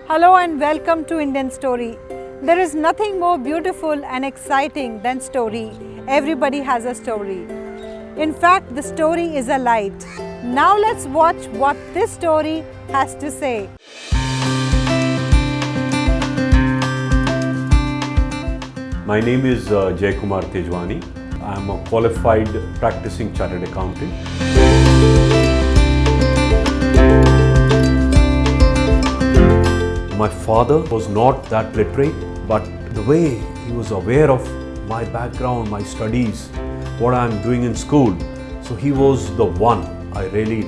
Hello and welcome to Indian Story. There is nothing more beautiful and exciting than story. Everybody has a story. In fact, the story is a light. Now let's watch what this story has to say. My name is Jaikumar Tejwani. I am a qualified practicing chartered accountant. My father was not that literate, but the way he was aware of my background, my studies, what I am doing in school, so he was the one I really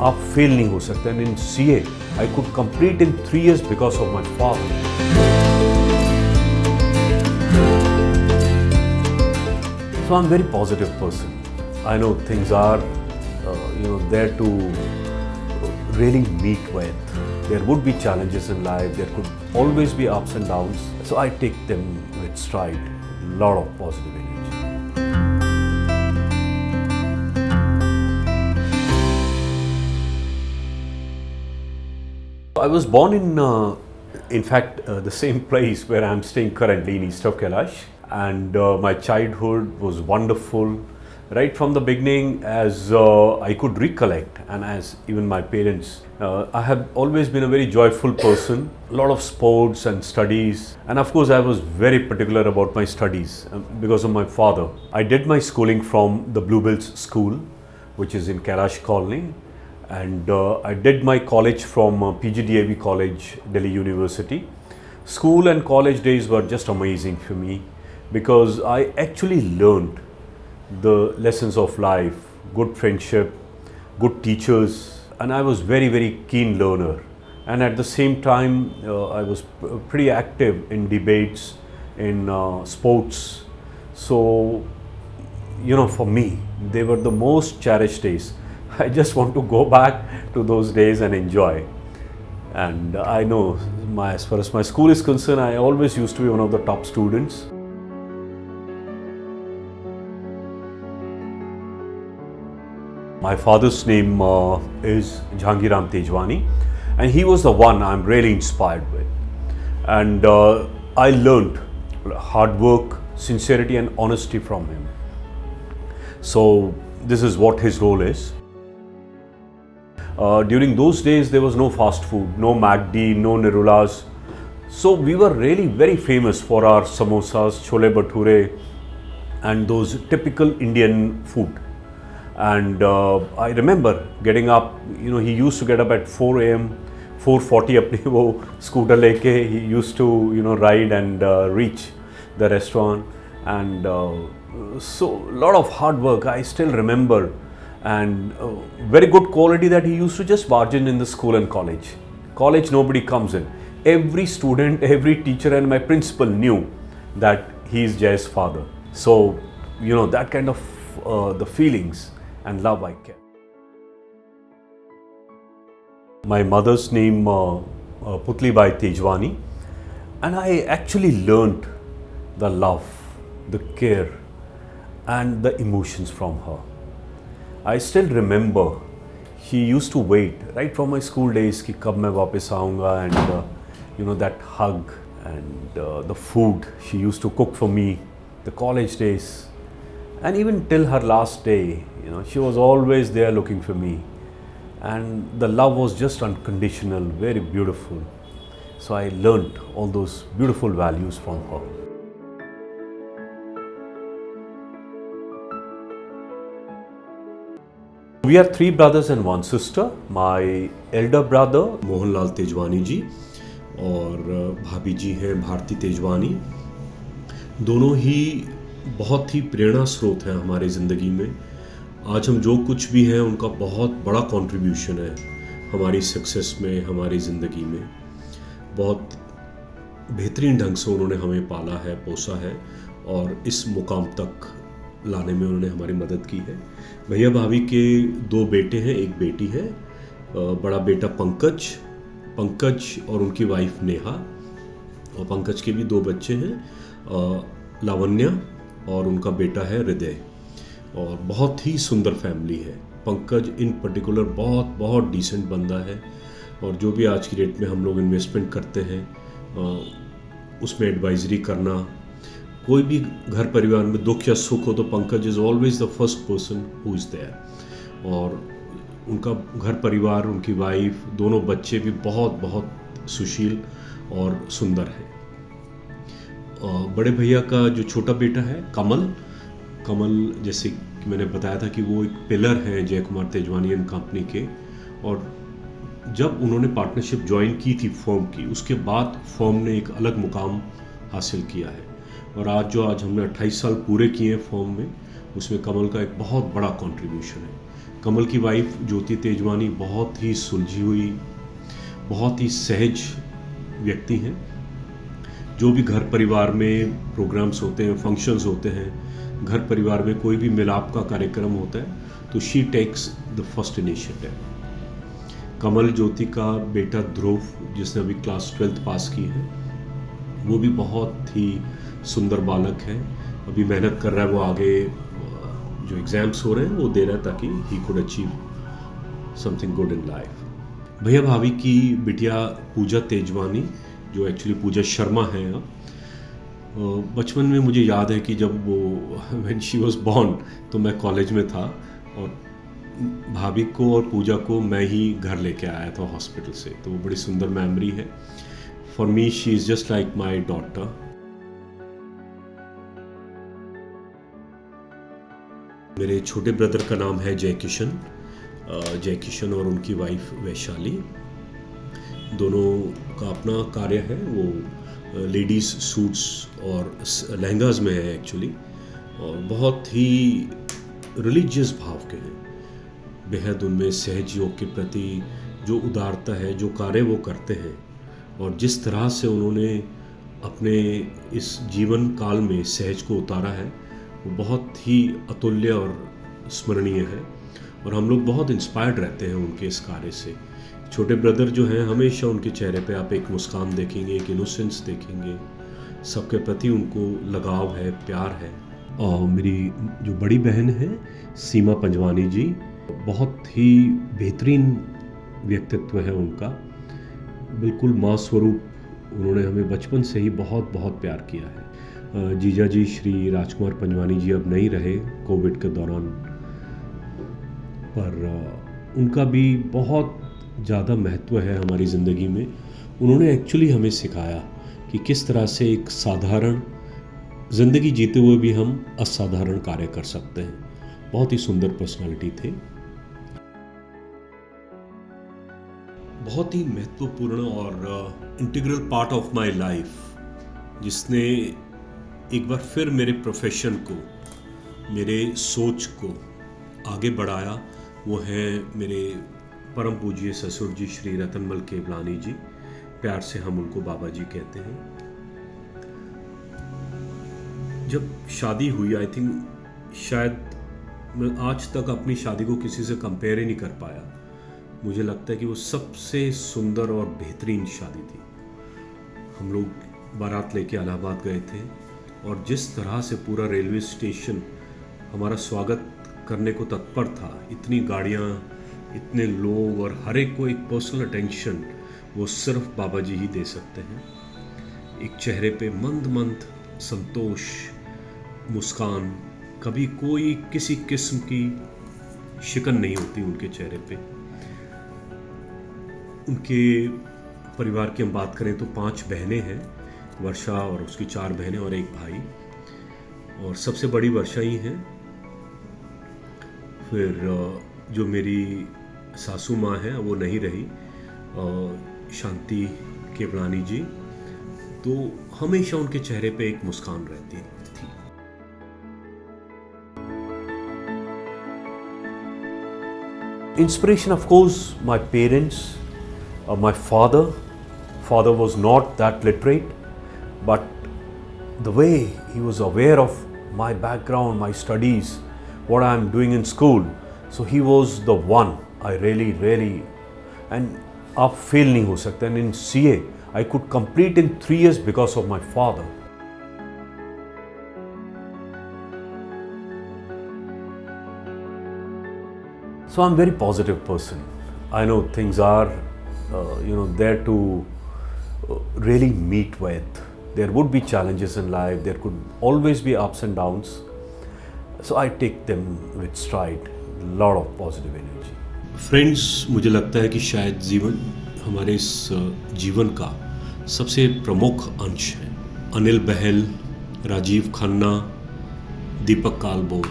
आप fail नहीं हो सकते. And in CA I could complete in 3 years because of my father. So I'm a very positive person. I know things are there to really meet with. There would be challenges in life, there could always be ups and downs. So I take them with stride, a lot of positive energy. I was born in fact, the same place where I'm staying currently in east of Kailash. And my childhood was wonderful. Right from the beginning, as I could recollect, and as even my parents, I have always been a very joyful person. A lot of sports and studies, and of course I was very particular about my studies because of my father. I did my schooling from the Bluebells School, which is in Kailash Colony, and I did my college from PGDAB College, Delhi University. School and college days were just amazing for me because I actually learned the lessons of life, good friendship, good teachers, and I was very keen learner. And at the same time, I was pretty active in debates, in sports. So, for me, they were the most cherished days. I just want to go back to those days and enjoy. And I know, as far as my school is concerned, I always used to be one of the top students. My father's name is Jaikumar Tejwani, and he was the one I'm really inspired with. And I learned hard work, sincerity and honesty from him. So this is what his role is. During those days, there was no fast food, no MacD, no Nirulas. So we were really very famous for our samosas, chole bhature, and those typical Indian food. And I remember getting up, he used to get up at 4 a.m, 4:40 apni wo scooter leke, he used to, ride and reach the restaurant. And so a lot of hard work, I still remember, and very good quality that he used to just bargain in the school and college. College, nobody comes in. Every student, every teacher and my principal knew that he is Jay's father. So, that kind of the feelings and love I kept. My mother's name Putlibai Tejwani, and I actually learned the love, the care and the emotions from her. I still remember she used to wait right from my school days कि कब मैं वापस आऊँगा, and that hug and the food she used to cook for me, the college days. And even till her last day, she was always there looking for me. And the love was just unconditional, very beautiful. So I learned all those beautiful values from her. We are 3 brothers and 1 sister. My elder brother, Mohanlal Tejwani जी, और भाभी जी हैं भारती तेजवानी. दोनों ही बहुत ही प्रेरणा स्रोत हैं हमारे ज़िंदगी में. आज हम जो कुछ भी हैं उनका बहुत बड़ा कंट्रीब्यूशन है हमारी सक्सेस में, हमारी ज़िंदगी में. बहुत बेहतरीन ढंग से उन्होंने हमें पाला है, पोसा है, और इस मुकाम तक लाने में उन्होंने हमारी मदद की है. भैया भाभी के 2 बेटे हैं, 1 बेटी है. बड़ा बेटा पंकज और उनकी वाइफ नेहा, और पंकज के भी 2 बच्चे हैं, लावण्या और उनका बेटा है हृदय. और बहुत ही सुंदर फैमिली है. पंकज इन पर्टिकुलर बहुत डिसेंट बंदा है और जो भी आज की डेट में हम लोग इन्वेस्टमेंट करते हैं उसमें एडवाइजरी करना। कोई भी घर परिवार में दुख या सुख हो तो Pankaj is always the first person who is there. और उनका घर परिवार, उनकी वाइफ, दोनों बच्चे भी बहुत बहुत सुशील और सुंदर हैं। बड़े भैया का जो छोटा बेटा है कमल जैसे कि मैंने बताया था कि वो एक पिलर है जयकुमार तेजवानी एंड कंपनी के। और जब उन्होंने पार्टनरशिप ज्वाइन की थी फर्म की, उसके बाद फर्म ने एक अलग मुकाम हासिल किया है। और आज हमने 28 साल पूरे किए हैं फर्म में, उसमें कमल का एक बहुत बड़ा कंट्रीब्यूशन है। कमल की वाइफ ज्योति तेजवानी बहुत ही सुलझी हुई, बहुत ही सहज व्यक्ति हैं। जो भी घर परिवार में प्रोग्राम्स होते हैं, फंक्शंस होते हैं, घर परिवार में कोई भी मिलाप का कार्यक्रम होता है तो she takes the first initiative. Kamal Jyoti का बेटा ध्रुव, जिसने अभी क्लास 12th पास की है, वो भी बहुत ही सुंदर बालक है। अभी मेहनत कर रहा है, वो आगे जो एग्ज़ाम्स हो रहे हैं वो दे रहा है ताकि he could achieve something good in life. भैया भाभी की बिटिया पूजा तेजवानी, जो एक्चुअली पूजा शर्मा है, बचपन में मुझे याद है कि जब वो व्हेन शी वाज बोर्न तो मैं कॉलेज में था और भाभी को और पूजा को मैं ही घर लेके आया था हॉस्पिटल से। तो वो बड़ी सुंदर मेमोरी है। For me she is just like my daughter. मेरे छोटे ब्रदर का नाम है जय किशन और उनकी वाइफ वैशाली। दोनों का अपना कार्य है, वो लेडीज़ सूट्स और लहंगाज में है एक्चुअली, और बहुत ही रिलीजियस भाव के हैं। बेहद उनमें सहज योग के प्रति जो उदारता है, जो कार्य वो करते हैं और जिस तरह से उन्होंने अपने इस जीवन काल में सहज को उतारा है, वो बहुत ही अतुल्य और स्मरणीय है। और हम लोग बहुत इंस्पायर्ड रहते हैं उनके इस कार्य से। छोटे ब्रदर जो हैं, हमेशा उनके चेहरे पे आप एक मुस्कान देखेंगे, एक इनोसेंस देखेंगे, सबके प्रति उनको लगाव है, प्यार है। और मेरी जो बड़ी बहन है सीमा पंजवानी जी, बहुत ही बेहतरीन व्यक्तित्व है उनका, बिल्कुल माँ स्वरूप। उन्होंने हमें बचपन से ही बहुत बहुत प्यार किया है। जीजा जी श्री राजकुमार पंजवानी जी अब नहीं रहे कोविड के दौरान, पर उनका भी बहुत ज़्यादा महत्व है हमारी ज़िंदगी में। उन्होंने एक्चुअली हमें सिखाया कि किस तरह से एक साधारण ज़िंदगी जीते हुए भी हम असाधारण कार्य कर सकते हैं। बहुत ही सुंदर पर्सनालिटी थे। बहुत ही महत्वपूर्ण और integral part of my life, जिसने एक बार फिर मेरे प्रोफेशन को, मेरे सोच को आगे बढ़ाया, वो है मेरे परम पूज्य ससुर जी श्री रतनमल केवलानी जी। प्यार से हम उनको बाबा जी कहते हैं। जब शादी हुई, आई थिंक शायद मैं आज तक अपनी शादी को किसी से कंपेयर ही नहीं कर पाया। मुझे लगता है कि वो सबसे सुंदर और बेहतरीन शादी थी। हम लोग बारात लेके इलाहाबाद गए थे और जिस तरह से पूरा रेलवे स्टेशन हमारा स्वागत करने को तत्पर था, इतनी गाड़ियाँ, इतने लोग और हर एक को एक पर्सनल अटेंशन वो सिर्फ बाबा जी ही दे सकते हैं। एक चेहरे पे मंद मंद संतोष, मुस्कान, कभी कोई किसी किस्म की शिकन नहीं होती उनके चेहरे पे। उनके परिवार की हम बात करें तो 5 बहनें हैं, वर्षा और उसकी 4 बहनें और एक भाई, और सबसे बड़ी वर्षा ही है। फिर जो मेरी सासू माँ हैं वो नहीं रही, शांति केवलानी जी, तो हमेशा उनके चेहरे पे एक मुस्कान रहती थी। Inspiration, of course, my parents, my father. Father was not that literate, but the way he was aware of my background, my studies, what I am doing in school, so he was the one I really, and आप fail नहीं हो सकते। And in CA, I could complete in 3 years because of my father. So I'm a very positive person. I know things are there to really meet with. There would be challenges in life, there could always be ups and downs. So I take them with stride, a lot of positive energy. Friends, मुझे लगता है कि शायद जीवन हमारे इस जीवन का सबसे प्रमुख अंश है। अनिल बहल, राजीव खन्ना, दीपक कालबोर,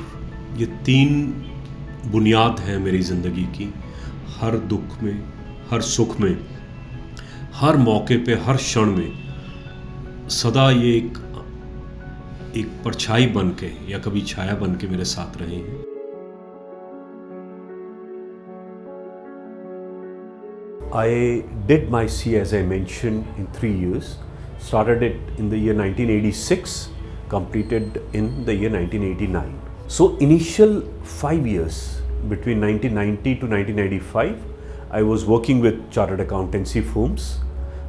ये 3 बुनियाद हैं मेरी ज़िंदगी की। हर दुख में, हर सुख में, हर मौके पे, हर क्षण में सदा ये एक परछाई बन के या कभी छाया बन के मेरे साथ रहे हैं। I did my C, as I mentioned, in 3 years. Started it in the year 1986, completed in the year 1989. So initial 5 years between 1990 to 1995, I was working with chartered accountancy firms,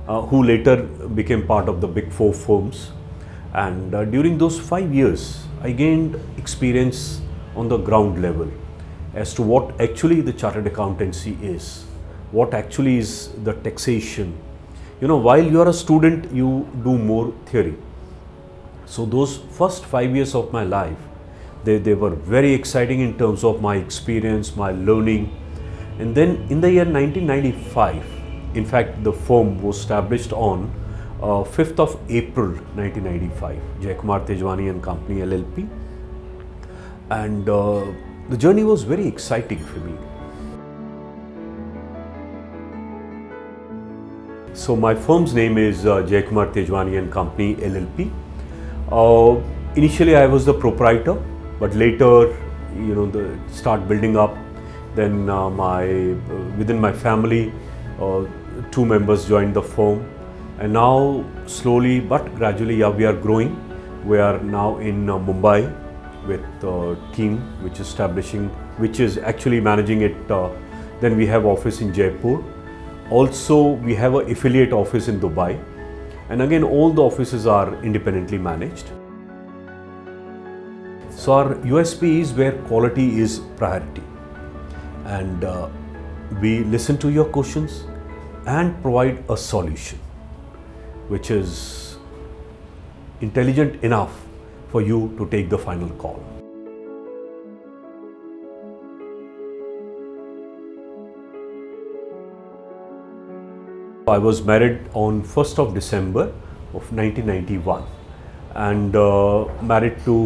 who later became part of the big 4 firms. And during those 5 years, I gained experience on the ground level as to what actually the chartered accountancy is, what actually is the taxation. While you are a student, you do more theory. So those first 5 years of my life, they were very exciting in terms of my experience, my learning. And then in the year 1995, in fact, the firm was established on 5th of April 1995, Jaikumar Tejwani and Company LLP. And the journey was very exciting for me. So my firm's name is Jaikumar Tejwani and Company LLP. Initially I was the proprietor, but later, start building up. Then within my family, 2 members joined the firm, and now slowly but gradually, we are growing. We are now in Mumbai with a team which is actually managing it. Then we have office in Jaipur. Also, we have an affiliate office in Dubai, and again all the offices are independently managed. So our USP is where quality is priority, and we listen to your questions and provide a solution which is intelligent enough for you to take the final call. I was married on 1st of December of 1991, and married to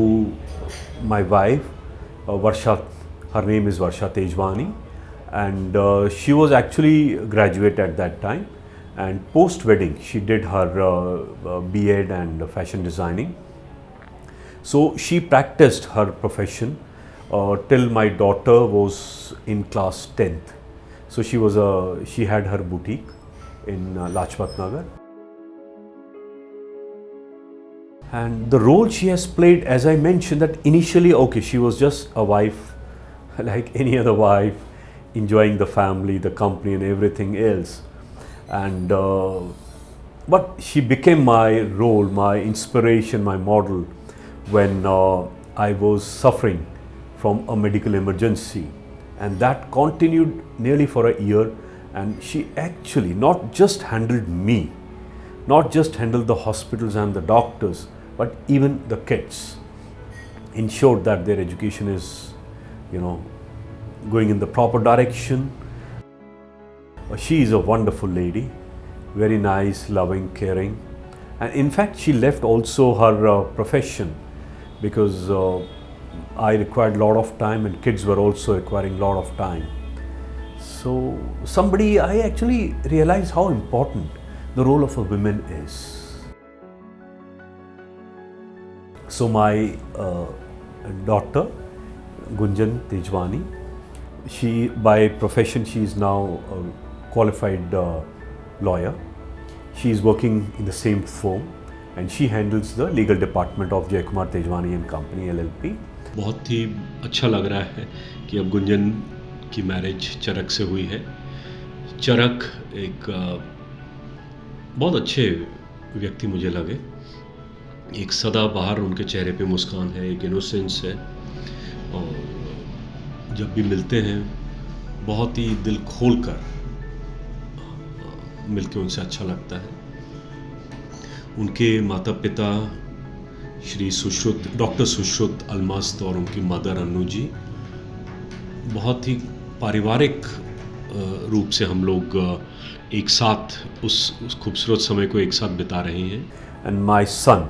my wife, Varsha. Her name is Varsha Tejwani, and she was actually graduate at that time, and post wedding she did her B.Ed and fashion designing. So she practiced her profession till my daughter was in class 10th. So she had her boutique in Lajpat Nagar, and the role she has played, as I mentioned, that initially she was just a wife like any other wife, enjoying the family, the company and everything else. And but she became my role, my inspiration, my model when I was suffering from a medical emergency, and that continued nearly for a year. And she actually not just handled me, not just handled the hospitals and the doctors, but even the kids, ensured that their education is going in the proper direction. She is a wonderful lady, very nice, loving, caring, and in fact she left also her profession because I required a lot of time, and kids were also requiring a lot of time. So I actually realized how important the role of a woman is. So my daughter Gunjan Tejwani, she by profession she is now a qualified lawyer. She is working in the same firm, and she handles the legal department of Jaikumar Tejwani and Company LLP. बहुत ही अच्छा लग रहा है कि अब गुंजन की marriage चरक से हुई है। चरक एक बहुत अच्छे व्यक्ति मुझे लगे। एक सदाबहार उनके चेहरे पे मुस्कान है, एक इनोसेंस है, और जब भी मिलते हैं बहुत ही दिल खोल कर मिलके उनसे अच्छा लगता है। उनके माता पिता श्री सुश्रुत डॉक्टर सुश्रुत अलमस्त और उनकी मदर अन्नू जी, बहुत ही पारिवारिक रूप से हम लोग एक साथ उस खूबसूरत समय को एक साथ बिता रहे हैं। And my son,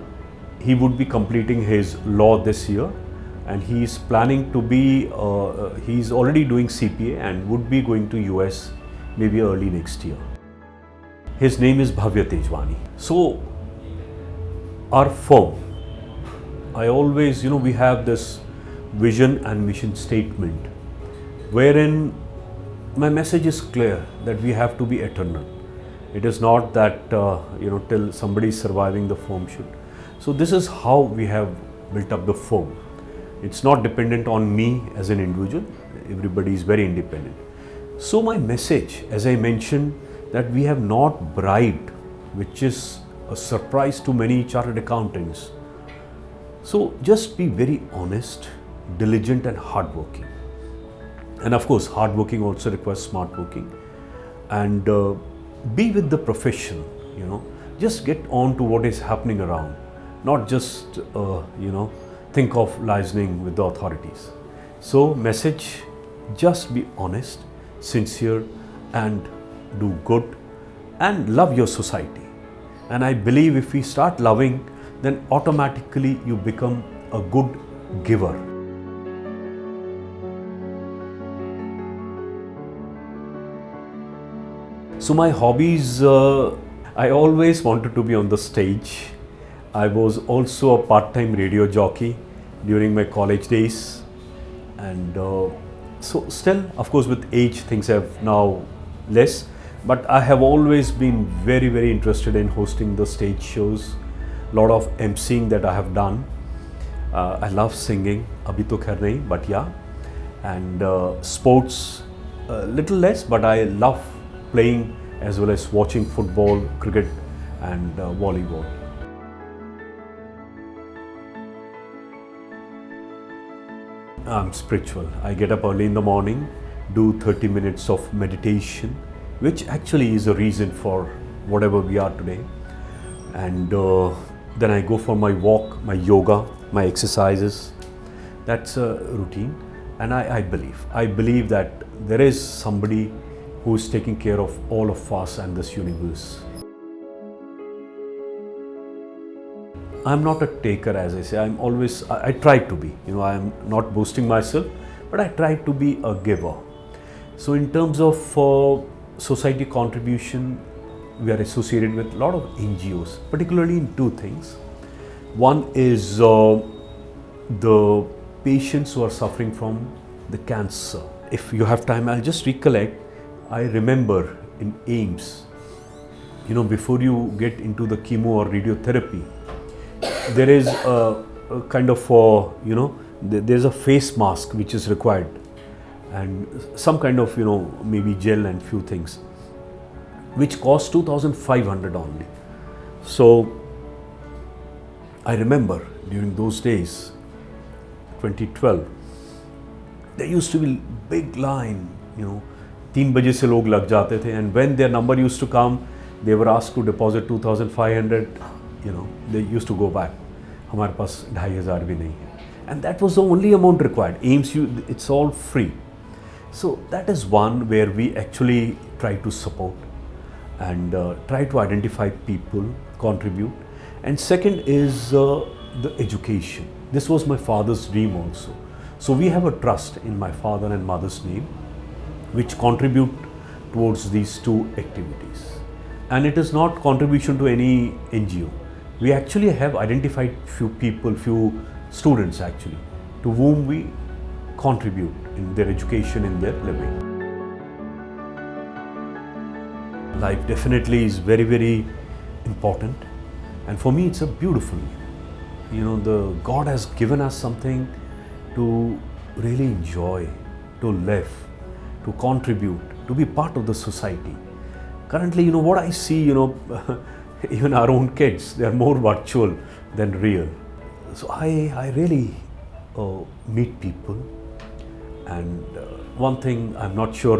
he would be completing his law this year, and he is planning to be, he is already doing CPA and would be going to US maybe early next year. His name is Bhavya Tejwani. So our firm, I always, we have this vision and mission statement wherein my message is clear that we have to be eternal. It is not that, till somebody is surviving, the firm should. So this is how we have built up the firm. It's not dependent on me as an individual. Everybody is very independent. So my message, as I mentioned, that we have not bribed, which is a surprise to many chartered accountants. So just be very honest, diligent and hardworking. And of course, hardworking also requires smart working. And be with the profession, just get on to what is happening around, not just, think of liaising with the authorities. So message, just be honest, sincere and do good and love your society. And I believe if we start loving, then automatically you become a good giver. So my hobbies, I always wanted to be on the stage. I was also a part-time radio jockey during my college days. And so still, of course, with age, things have now less. But I have always been very, very interested in hosting the stage shows. A lot of emceeing that I have done. I love singing, abhi to khair nahi, but yeah. And sports, little less, but I love playing as well as watching football, cricket and volleyball. I'm spiritual. I get up early in the morning, do 30 minutes of meditation, which actually is a reason for whatever we are today. And then I go for my walk, my yoga, my exercises. That's a routine. And I believe that there is somebody who is taking care of all of us and this universe. I'm not a taker, as I say. I try to be. I'm not boasting myself, but I try to be a giver. So in terms of society contribution, we are associated with a lot of NGOs, particularly in two things. One is the patients who are suffering from the cancer. If you have time, I'll just recollect. I remember in AIMS, before you get into the chemo or radiotherapy, there is a kind of, there's a face mask which is required and some kind of, maybe gel and few things, which cost 2,500 only. So I remember during those days, 2012, there used to be big line, 3 बजे से लोग लग जाते थे, and when their number used to come, they were asked to deposit 2,500, they used to go back. हमारे पास 2,500 भी नहीं है. And that was the only amount required. AIMS, it's all free. So that is one where we actually try to support and try to identify people, contribute. And second is the education. This was my father's dream also. So we have a trust in my father and mother's name, which contribute towards these two activities. And it is not contribution to any NGO. We actually have identified few people, few students actually, to whom we contribute in their education, in their living. Life definitely is very, very important. And for me, it's a beautiful, the God has given us something to really enjoy, to live, to contribute, to be part of the society. Currently, what I see, even our own kids, they are more virtual than real. So I really meet people. And one thing, I'm not sure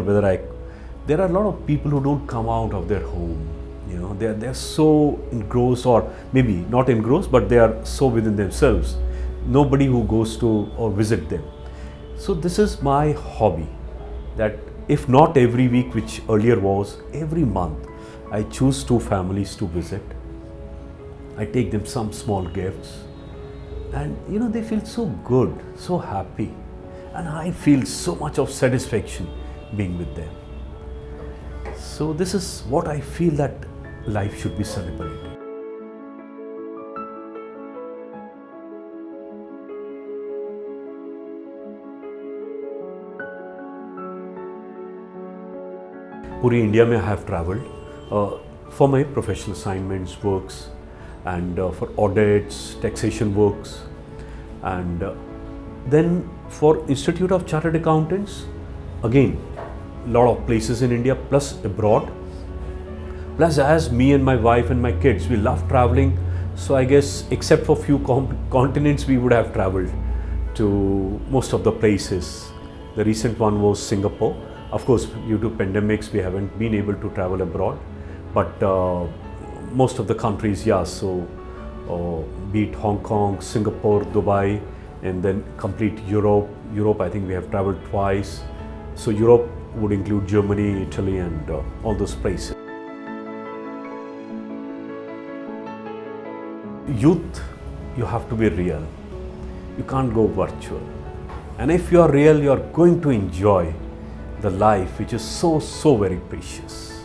there are a lot of people who don't come out of their home. They're so engrossed, or maybe not engrossed, but they are so within themselves. Nobody who goes to or visit them. So this is my hobby, that if not every week, which earlier was, every month, I choose 2 families to visit. I take them some small gifts, and they feel so good, so happy, and I feel so much of satisfaction being with them. So this is what I feel that life should be celebrated. पूरी India में I have traveled for my professional assignments, works, and for audits, taxation works, and then for Institute of Chartered Accountants, again, lot of places in India plus abroad. Plus, as me and my wife and my kids, we love traveling. So I guess except for few continents, we would have traveled to most of the places. The recent one was Singapore. Of course, due to pandemics, we haven't been able to travel abroad. But most of the countries, yeah, so be it Hong Kong, Singapore, Dubai, and then complete Europe. Europe, I think we have traveled twice. So Europe would include Germany, Italy, and all those places. Youth, you have to be real. You can't go virtual. And if you are real, you are going to enjoy the life which is so very precious.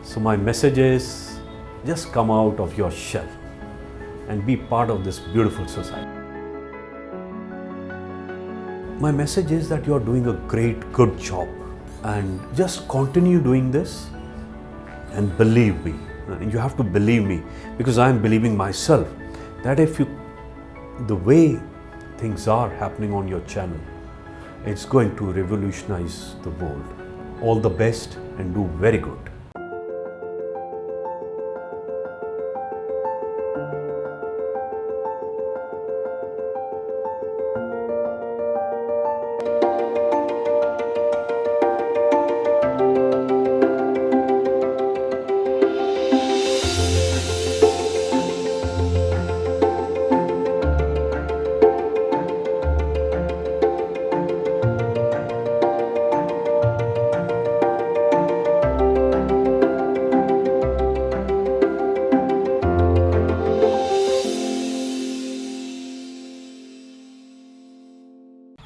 So my message is, just come out of your shell and be part of this beautiful society. My message is that you are doing a good job, and just continue doing this, and believe me. You have to believe me, because I am believing myself that the way things are happening on your channel, it's going to revolutionize the world. All the best and do very good.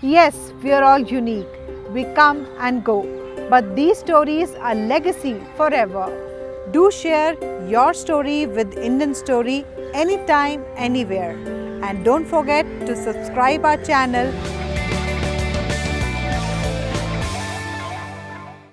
Yes, we are all unique. We come and go. But these stories are legacy forever. Do share your story with Indian Story anytime, anywhere. And don't forget to subscribe our channel